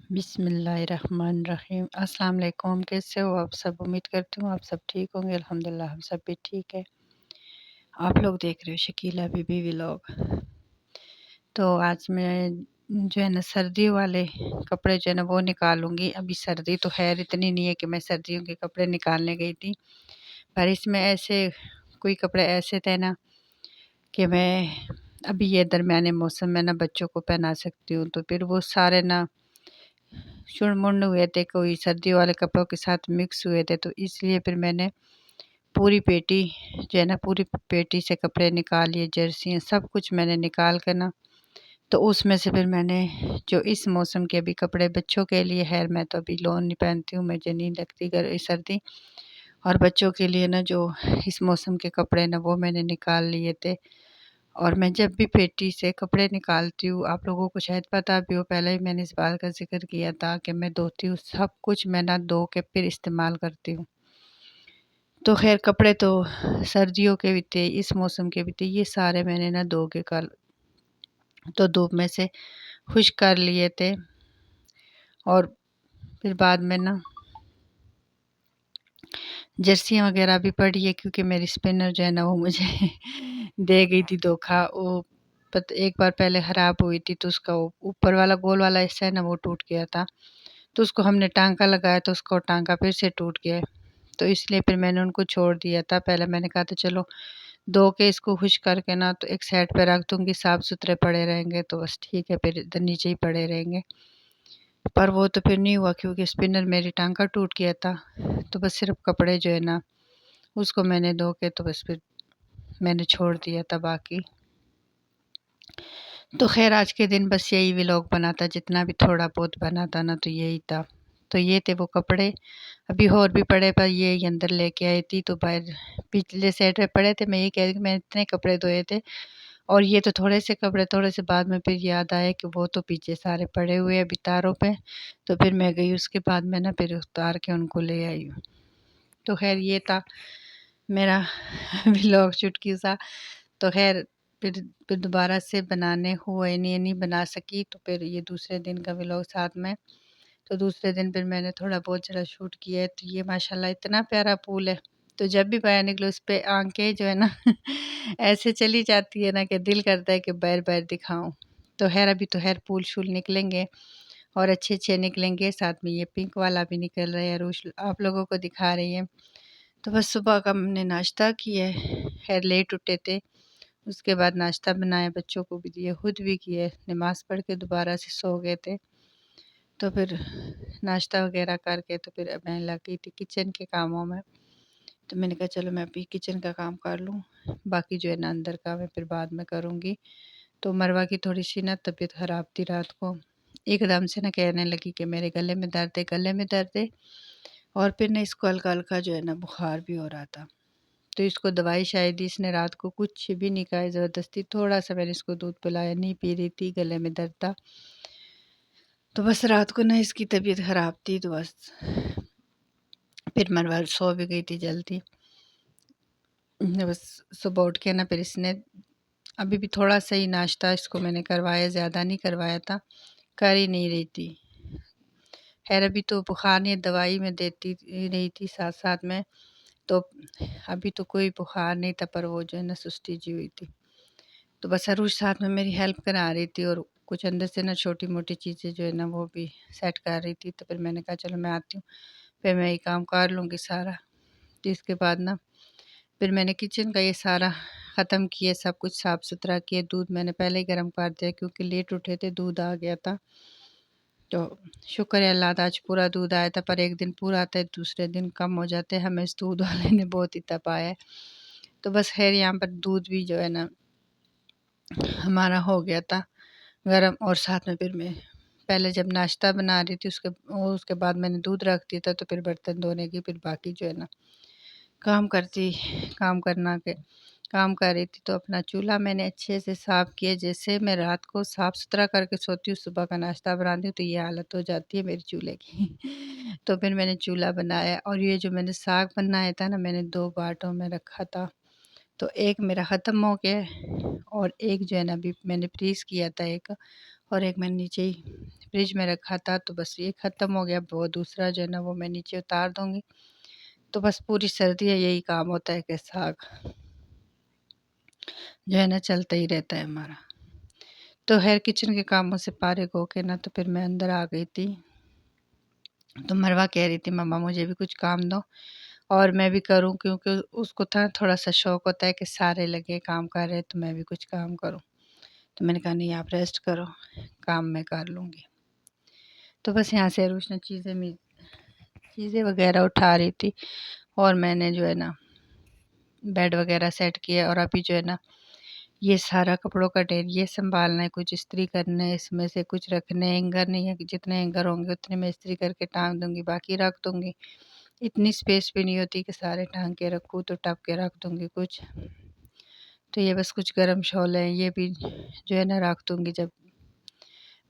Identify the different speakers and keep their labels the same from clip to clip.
Speaker 1: بسم اللہ الرحمن الرحیم۔ السلام علیکم، کیسے ہو آپ سب؟ امید کرتی ہوں آپ سب ٹھیک ہوں گے۔ الحمدللہ ہم سب بھی ٹھیک ہے۔ آپ لوگ دیکھ رہے ہو شکیلہ بی بی ولاگ۔ تو آج میں جو ہے نا سردی والے کپڑے جو ہے نا وہ نکالوں گی۔ ابھی سردی تو خیر اتنی نہیں ہے کہ میں سردیوں کے کپڑے نکالنے گئی تھی، پر اس میں ایسے کوئی کپڑے ایسے تھے نا کہ میں ابھی یہ درمیانے موسم میں نا بچوں کو پہنا سکتی ہوں، تو پھر وہ سارے نا شڑ منڈ ہوئے تھے، کوئی سردی والے کپڑوں کے ساتھ مکس ہوئے تھے، تو اس لیے پھر میں نے پوری پیٹی جو ہے نا پوری پیٹی سے کپڑے نکال لیے، جرسیاں سب کچھ میں نے نکال کر نا، تو اس میں سے پھر میں نے جو اس موسم کے ابھی کپڑے بچوں کے لیے خیر میں تو ابھی لون نہیں پہنتی ہوں، مجھے نہیں لگتی سردی، اور بچوں کے لیے نا جو اس موسم کے کپڑے نا وہ میں نے نکال لیے تھے۔ اور میں جب بھی پیٹی سے کپڑے نکالتی ہوں، آپ لوگوں کو شاید پتہ بھی ہو، پہلے ہی میں نے اس بات کا ذکر کیا تھا کہ میں دھوتی ہوں سب کچھ میں نہ دھو کے پھر استعمال کرتی ہوں۔ تو خیر کپڑے تو سردیوں کے بھی تھے، اس موسم کے بھی تھے، یہ سارے میں نے نہ دھو کے کل تو دھوپ میں سے خشک کر لیے تھے، اور پھر بعد میں نا جرسیاں وغیرہ بھی پڑی ہے، کیونکہ میری اسپنر جو ہے نا وہ مجھے دے گئی تھی دھوکا۔ وہ ایک بار پہلے خراب ہوئی تھی، تو اس کا اوپر والا گول والا حصہ ہے نا وہ ٹوٹ گیا تھا، تو اس کو ہم نے ٹانکا لگایا تو اس کو ٹانکا پھر سے ٹوٹ گیا، تو اس لیے پھر میں نے ان کو چھوڑ دیا تھا۔ پہلے میں نے کہا تھا چلو دھو کے اس کو خشک کر کے نا تو ایک سائڈ پہ رکھ دوں گی، صاف ستھرے پڑے رہیں گے تو بس ٹھیک ہے، پھر ادھر نیچے ہی پڑے رہیں گے، پر وہ تو پھر نہیں ہوا کیونکہ اسپنر میری ٹانکا ٹوٹ گیا تھا۔ تو بس صرف کپڑے جو ہے نا اس کو میں نے دھو کے تو بس پھر میں نے چھوڑ دیا تھا باقی۔ تو خیر آج کے دن بس یہی ولاگ بنا تھا، جتنا بھی تھوڑا بہت بنا تھا نا تو یہی تھا۔ تو یہ تھے وہ کپڑے، ابھی اور بھی پڑے پر یہ اندر لے کے آئی تھی، تو باہر پچھلے سیٹ میں پڑے تھے، میں یہ کہہ رہی کہ میں اتنے کپڑے دھوئے تھے، اور یہ تو تھوڑے سے کپڑے، تھوڑے سے بعد میں پھر یاد آئے کہ وہ تو پیچھے سارے پڑے ہوئے ابھی تاروں پہ، تو پھر میں گئی اس کے بعد میں نا پھر اتار کے ان کو لے آئی ہوں۔ تو خیر یہ تھا میرا ولاگ چٹکی سا۔ تو خیر پھر دوبارہ سے بنانے ہوئے نہیں بنا سکی، تو پھر یہ دوسرے دن کا ولاگ ساتھ میں، تو دوسرے دن پھر میں نے تھوڑا بہت ذرا شوٹ کیا ہے۔ تو یہ ماشاءاللہ اتنا پیارا پھول ہے، تو جب بھی باہر نکلو اس پہ آنکھیں جو ہے نا ایسے چلی جاتی ہے نا کہ دل کرتا ہے کہ باہر دکھاؤں۔ تو خیر ابھی تو خیر پھول شول نکلیں گے اور اچھے نکلیں گے، ساتھ میں یہ پنک والا بھی نکل رہا ہے، عروج آپ لوگوں کو دکھا رہی ہے۔ تو بس صبح کا ہم نے ناشتہ کیا ہے، خیر لیٹ اٹھے تھے، اس کے بعد ناشتہ بنایا، بچوں کو بھی دیے، خود بھی کیے، نماز پڑھ کے دوبارہ سے سو گئے تھے، تو پھر ناشتہ وغیرہ کر کے تو پھر میں لگ گئی تھی کچن کے کاموں میں۔ تو میں نے کہا چلو میں ابھی کچن کا کام کر لوں، باقی جو ہے نا اندر کا میں پھر بعد میں کروں گی۔ تو مروہ کی تھوڑی سی نا طبیعت خراب تھی، رات کو ایک دم سے نا کہنے لگی کہ میرے گلے میں درد ہے، اور پھر نا اس کو ہلکا جو ہے نا بخار بھی ہو رہا تھا، تو اس کو دوائی شاید اس نے رات کو کچھ بھی نہیں کھایا، زبردستی تھوڑا سا میں نے اس کو دودھ پلایا، نہیں پی رہی تھی، گلے میں درد تھا، تو بس رات کو نا اس کی طبیعت خراب تھی، تو بس پھر مروہ سو بھی گئی تھی جلدی۔ بس صبح اٹھ کے نا پھر اس نے ابھی بھی تھوڑا سا ہی ناشتہ اس کو میں نے کروایا، زیادہ نہیں کروایا تھا، کر ہی نہیں رہی تھی۔ خیر ابھی تو بخار نہیں، دوائی میں دیتی رہی تھی ساتھ میں، تو ابھی تو کوئی بخار نہیں تھا، پر وہ جو ہے نا سستی جی ہوئی تھی، تو بس عروج ساتھ میں میری ہیلپ کرا رہی تھی، اور کچھ اندر سے نا چھوٹی موٹی چیزیں جو ہے نا وہ بھی سیٹ کر رہی تھی، تو پھر میں نے کہا چلو میں آتی ہوں، پھر میں یہ کام کر لوں گی سارا۔ تو اس کے بعد نا پھر میں نے کچن کا یہ سارا ختم کیا، سب کچھ صاف ستھرا کیا، دودھ میں نے پہلے ہی گرم کر دیا کیونکہ لیٹ اٹھے تھے، دودھ آ گیا تھا، تو شکر ہے اللہ کا آج پورا دودھ آیا تھا، پر ایک دن پورا آتا ہے دوسرے دن کم ہو جاتے ہیں، ہمیں اس دودھ والے نے بہت ہی تپایا ہے۔ تو بس خیر یہاں پر دودھ بھی جو ہے نا ہمارا ہو گیا تھا گرم، اور ساتھ میں پھر میں پہلے جب ناشتہ بنا رہی تھی اس کے بعد میں نے دودھ رکھ دیا تھا، تو پھر برتن دھونے کی پھر باقی جو ہے نا کام کر رہی تھی، تو اپنا چولہا میں نے اچھے سے صاف کیا، جیسے میں رات کو صاف ستھرا کر کے سوتی ہوں، صبح کا ناشتہ بناتی ہوں تو یہ حالت ہو جاتی ہے میرے چولہے کی تو پھر میں نے چولہا بنایا، اور یہ جو میں نے ساگ بنایا تھا نا، میں نے 2 باٹوں میں رکھا تھا، تو ایک میرا ختم ہو گیا، اور ایک جو ہے نا ابھی میں نے فریز کیا تھا ایک، اور ایک میں نے نیچے ہی فریج میں رکھا تھا، تو بس یہ ختم ہو گیا، وہ دوسرا جو ہے نا وہ میں نیچے اتار دوں گی۔ تو بس پوری سردی ہے یہی کام ہوتا ہے کہ ساگ جو ہے نا چلتا ہی رہتا ہے ہمارا۔ تو خیر کچن کے کاموں سے فارغ ہو کے نا تو پھر میں اندر آ گئی تھی۔ تو مروہ کہہ رہی تھی مما مجھے بھی کچھ کام دو اور میں بھی کروں، کیونکہ اس کو تھا تھوڑا سا شوق ہوتا ہے کہ سارے لگے کام کر رہے تو میں بھی کچھ کام کروں۔ تو میں نے کہا نہیں آپ ریسٹ کرو، کام میں کر لوں گی۔ تو بس یہاں سے روشنا چیزیں وغیرہ اٹھا رہی تھی اور میں نے جو ہے نا بیڈ وغیرہ سیٹ کیا، اور ابھی جو ہے نا یہ سارا کپڑوں کا ڈھیر یہ سنبھالنا ہے، کچھ استری کرنا ہے، اس میں سے کچھ رکھنے ہینگر نہیں ہے کہ جتنے ہینگر ہوں گے اتنے میں استری کر کے ٹانگ دوں گی، باقی رکھ دوں گی۔ اتنی سپیس بھی نہیں ہوتی کہ سارے ٹانگ کے رکھوں، تو ٹپ کے رکھ دوں گی کچھ۔ تو یہ بس کچھ گرم شال ہیں، یہ بھی جو ہے نا رکھ دوں گی، جب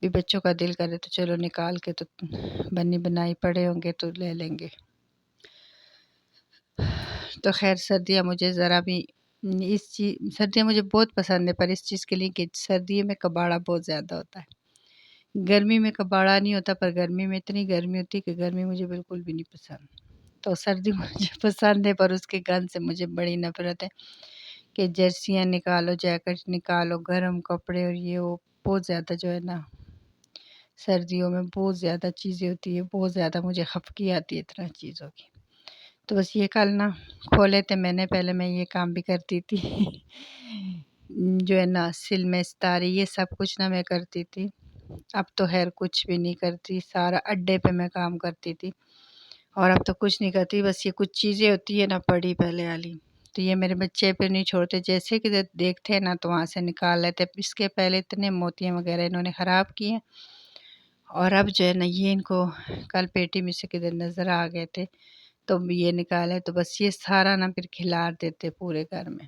Speaker 1: بھی بچوں کا دل کرے تو چلو نکال کے تو بنی بنائی پڑے ہوں گے تو لے لیں گے۔ تو خیر سردیاں مجھے ذرا بھی سردیاں مجھے بہت پسند ہے، پر اس چیز کے لیے کہ سردیوں میں کباڑا بہت زیادہ ہوتا ہے۔ گرمی میں کباڑا نہیں ہوتا، پر گرمی میں اتنی گرمی ہوتی ہے کہ گرمی مجھے بالکل بھی نہیں پسند۔ تو سردی مجھے پسند ہے، پر اس کے گند سے مجھے بڑی نفرت ہے کہ جرسیاں نکالو، جیکٹ نکالو، گرم کپڑے، اور یہ وہ بہت زیادہ جو ہے نا سردیوں میں بہت زیادہ چیزیں ہوتی ہے، بہت زیادہ مجھے خفگی آتی ہے اتنا چیزوں کی۔ تو بس یہ کل نا کھولے تھے میں نے، پہلے میں یہ کام بھی کرتی تھی جو ہے نا سل میں ستارے یہ سب کچھ نا میں کرتی تھی۔ اب تو خیر کچھ بھی نہیں کرتی، سارا اڈے پہ میں کام کرتی تھی، اور اب تو کچھ نہیں کرتی، بس یہ کچھ چیزیں ہوتی ہے نا پڑی پہلے والی، تو یہ میرے بچے پہ نہیں چھوڑتے، جیسے کہ دیکھتے نا تو وہاں سے نکال لیتے۔ اس کے پہلے اتنے موتیاں وغیرہ انہوں نے خراب کیے، اور اب جو ہے نا یہ ان کو کل پیٹی میں سے کدھر نظر آ گئے تھے تو یہ نکالے، تو بس یہ سارا نا پھر کھلار دیتے پورے گھر میں،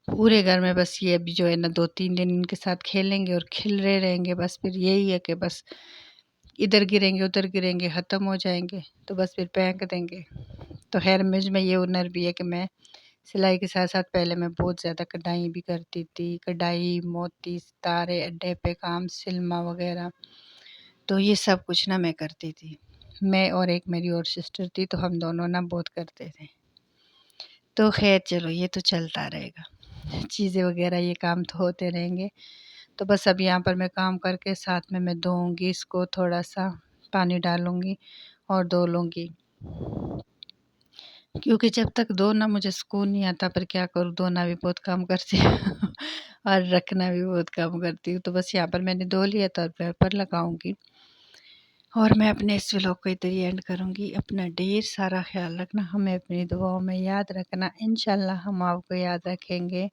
Speaker 1: پورے گھر میں۔ بس یہ ابھی جو ہے نا 2-3 دن ان کے ساتھ کھیلیں گے اور کھل رہے رہیں گے، بس پھر یہی ہے کہ بس ادھر گریں گے ادھر گریں گے، ختم ہو جائیں گے تو بس پھر پھینک دیں گے۔ تو خیر مجھ میں یہ ہنر بھی ہے کہ میں سلائی کے ساتھ ساتھ پہلے میں بہت زیادہ کڑھائی بھی کرتی تھی، کڑھائی، موتی، ستارے، اڈے پہ کام، سلما وغیرہ، تو یہ سب کچھ نا میں کرتی تھی۔ میں اور ایک میری اور سسٹر تھی، تو ہم دونوں نا بہت کرتے تھے۔ تو خیر چلو یہ تو چلتا رہے گا، چیزیں وغیرہ یہ کام تو ہوتے رہیں گے۔ تو بس اب یہاں پر میں کام کر کے ساتھ میں دھوؤں گی اس کو، تھوڑا سا پانی ڈالوں گی اور دھو لوں گی، کیونکہ جب تک دھونا مجھے سکون نہیں آتا، پر کیا کروں دھونا بھی بہت کام کرتی ہوں اور رکھنا بھی بہت کام کرتی ہوں۔ تو بس یہاں پر میں نے دھو لیا تو پیپر لگاؤں گی، اور میں اپنے اس ولاگ کو ادھر ہی اینڈ کروں گی۔ اپنا ڈھیر سارا خیال رکھنا، ہمیں اپنی دعاؤں میں یاد رکھنا، انشاءاللہ ہم آپ کو یاد رکھیں گے۔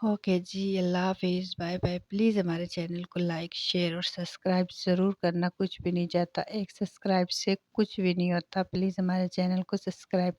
Speaker 1: اوکے جی، اللہ حافظ، بائے بائے۔ پلیز ہمارے چینل کو لائک، شیئر اور سبسکرائب ضرور کرنا، کچھ بھی نہیں جاتا، ایک سبسکرائب سے کچھ بھی نہیں ہوتا، پلیز ہمارے چینل کو سبسکرائب